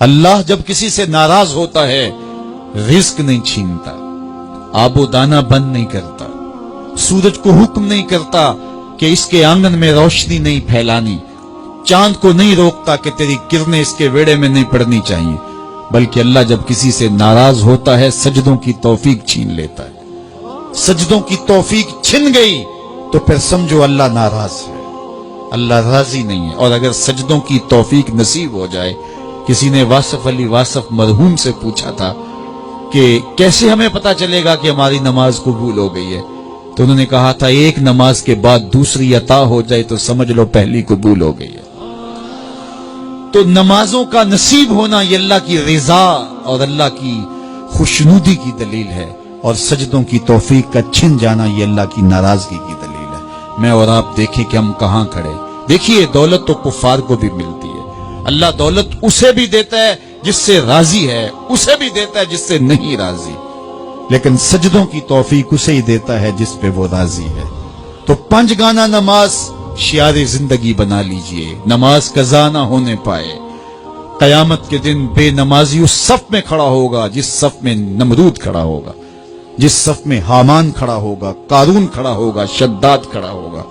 اللہ جب کسی سے ناراض ہوتا ہے رزق نہیں چھینتا، آب و دانہ بند نہیں کرتا، سورج کو حکم نہیں کرتا کہ اس کے آنگن میں روشنی نہیں پھیلانی، چاند کو نہیں روکتا کہ تیری کرنیں اس کے ویڑے میں نہیں پڑنی چاہیے، بلکہ اللہ جب کسی سے ناراض ہوتا ہے سجدوں کی توفیق چھین لیتا ہے۔ سجدوں کی توفیق چھن گئی تو پھر سمجھو اللہ ناراض ہے، اللہ راضی نہیں ہے۔ اور اگر سجدوں کی توفیق نصیب ہو جائے، کسی نے واصف علی واصف مرحوم سے پوچھا تھا کہ کیسے ہمیں پتا چلے گا کہ ہماری نماز قبول ہو گئی ہے، تو انہوں نے کہا تھا ایک نماز کے بعد دوسری عطا ہو جائے تو سمجھ لو پہلی قبول ہو گئی ہے۔ تو نمازوں کا نصیب ہونا یہ اللہ کی رضا اور اللہ کی خوشنودی کی دلیل ہے، اور سجدوں کی توفیق کا چھن جانا یہ اللہ کی ناراضگی کی دلیل ہے۔ میں اور آپ دیکھیں کہ ہم کہاں کھڑے۔ دیکھیے دولت تو کفار کو بھی ملتی ہے، اللہ دولت اسے بھی دیتا ہے جس سے راضی ہے، اسے بھی دیتا ہے جس سے نہیں راضی، لیکن سجدوں کی توفیق اسے ہی دیتا ہے جس پہ وہ راضی ہے۔ تو 5 گانا نماز شعار زندگی بنا لیجئے، نماز قضا نہ ہونے پائے۔ قیامت کے دن بے نمازی اس صف میں کھڑا ہوگا جس صف میں نمرود کھڑا ہوگا، جس صف میں حامان کھڑا ہوگا، قارون کھڑا ہوگا، شداد کھڑا ہوگا۔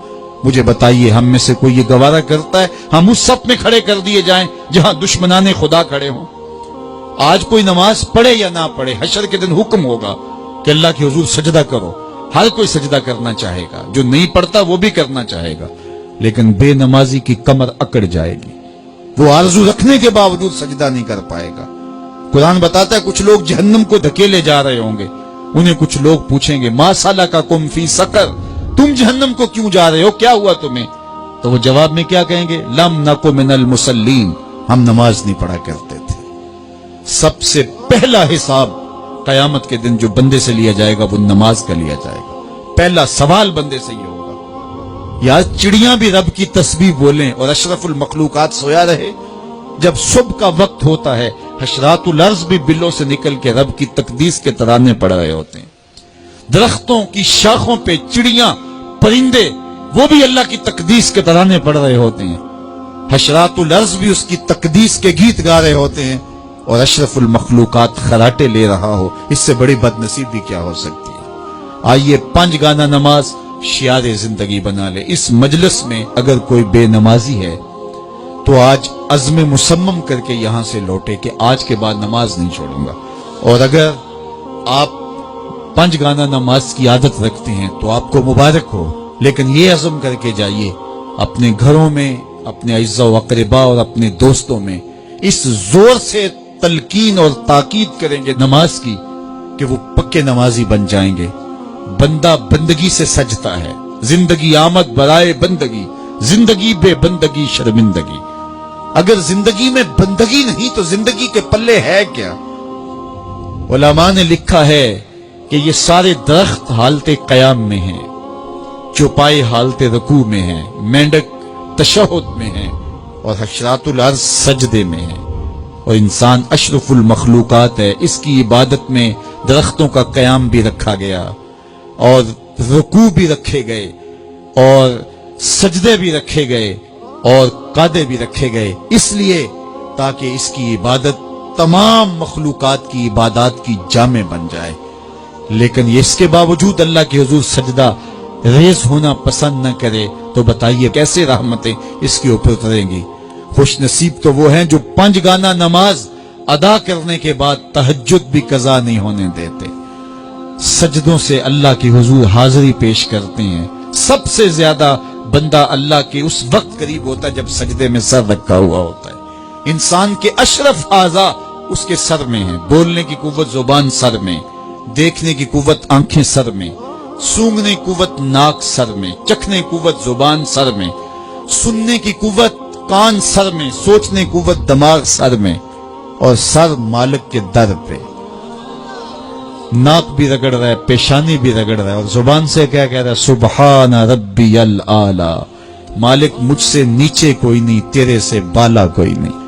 مجھے بتائیے ہم میں سے کوئی یہ گوارہ کرتا ہے ہم اس صف میں کھڑے کر دیے جائیں جہاں دشمنان خدا کھڑے ہوں؟ آج کوئی نماز پڑھے یا نہ پڑھے، حشر کے دن حکم ہوگا کہ اللہ کے حضور سجدہ کرو، ہر کوئی سجدہ کرنا چاہے گا، جو نہیں پڑھتا وہ بھی کرنا چاہے گا، لیکن بے نمازی کی کمر اکڑ جائے گی، وہ آرزو رکھنے کے باوجود سجدہ نہیں کر پائے گا۔ قرآن بتاتا ہے کچھ لوگ جہنم کو دھکیلے جا رہے ہوں گے، انہیں کچھ لوگ پوچھیں گے ما سلککم فی سقر، تم جہنم کو کیوں جا رہے ہو، کیا ہوا تمہیں؟ تو وہ جواب میں کیا کہیں گے؟ لم نک من المصلین، ہم نماز نہیں پڑھا کرتے تھے۔ سب سے پہلا حساب قیامت کے دن جو بندے سے لیا جائے گا وہ نماز کا لیا جائے گا۔ پہلا سوال بندے سے یہ ہوگا۔ یا چڑیاں بھی رب کی تسبیح بولیں اور اشرف المخلوقات سویا رہے، جب صبح کا وقت ہوتا ہے حشرات الارض بھی بلوں سے نکل کے رب کی تقدیس کے ترانے پڑھ رہے ہوتے ہیں، درختوں کی شاخوں پہ چڑیاں پرندے وہ بھی اللہ کی تقدیس کے ترانے پڑھ رہے ہوتے ہیں، حشرات الارض بھی اس کی تقدیس کے گیت گا رہے ہوتے ہیں، اور اشرف المخلوقات خراٹے لے رہا ہو، اس سے بڑی بد نصیبی کیا ہو سکتی ہے؟ آئیے 5 گانا نماز شعار زندگی بنا لے۔ اس مجلس میں اگر کوئی بے نمازی ہے تو آج عزم مصمم کر کے یہاں سے لوٹے کہ آج کے بعد نماز نہیں چھوڑوں گا، اور اگر آپ 5 گانا نماز کی عادت رکھتے ہیں تو آپ کو مبارک ہو، لیکن یہ عزم کر کے جائیے اپنے گھروں میں، اپنے اعزاء و اقرباء اور اپنے دوستوں میں اس زور سے تلقین اور تاکید کریں گے نماز کی کہ وہ پکے نمازی بن جائیں گے۔ بندہ بندگی سے سجتا ہے، زندگی آمد برائے بندگی، زندگی بے بندگی شرمندگی۔ اگر زندگی میں بندگی نہیں تو زندگی کے پلے ہے کیا؟ علماء نے لکھا ہے کہ یہ سارے درخت حالت قیام میں ہیں، چوپائے حالت رکوع میں ہیں، مینڈک تشہد میں ہیں، اور حشرات الارض سجدے میں ہیں، اور انسان اشرف المخلوقات ہے۔ اس کی عبادت میں درختوں کا قیام بھی رکھا گیا، اور رکوع بھی رکھے گئے، اور سجدے بھی رکھے گئے، اور قعدے بھی رکھے گئے، اس لیے تاکہ اس کی عبادت تمام مخلوقات کی عبادات کی جامع بن جائے۔ لیکن یہ اس کے باوجود اللہ کے حضور سجدہ ریز ہونا پسند نہ کرے تو بتائیے کیسے رحمتیں اس کے اوپر اتریں گی؟ خوش نصیب تو وہ ہیں جو 5 گانا نماز ادا کرنے کے بعد تہجد بھی قضا نہیں ہونے دیتے، سجدوں سے اللہ کے حضور حاضری پیش کرتے ہیں۔ سب سے زیادہ بندہ اللہ کے اس وقت قریب ہوتا ہے جب سجدے میں سر رکھا ہوا ہوتا ہے۔ انسان کے اشرف اعضاء اس کے سر میں ہیں، بولنے کی قوت زبان سر میں، دیکھنے کی قوت آنکھیں سر میں، سونگنے کی قوت ناک سر میں، چکھنے کی قوت زبان سر میں، سننے کی قوت کان سر میں، سوچنے کی قوت دماغ سر میں، اور سر مالک کے در پہ۔ ناک بھی رگڑ رہا ہے، پیشانی بھی رگڑ رہا ہے، اور زبان سے کیا کہہ رہا ہے؟ سبحان ربی الاعلی، مالک مجھ سے نیچے کوئی نہیں، تیرے سے بالا کوئی نہیں۔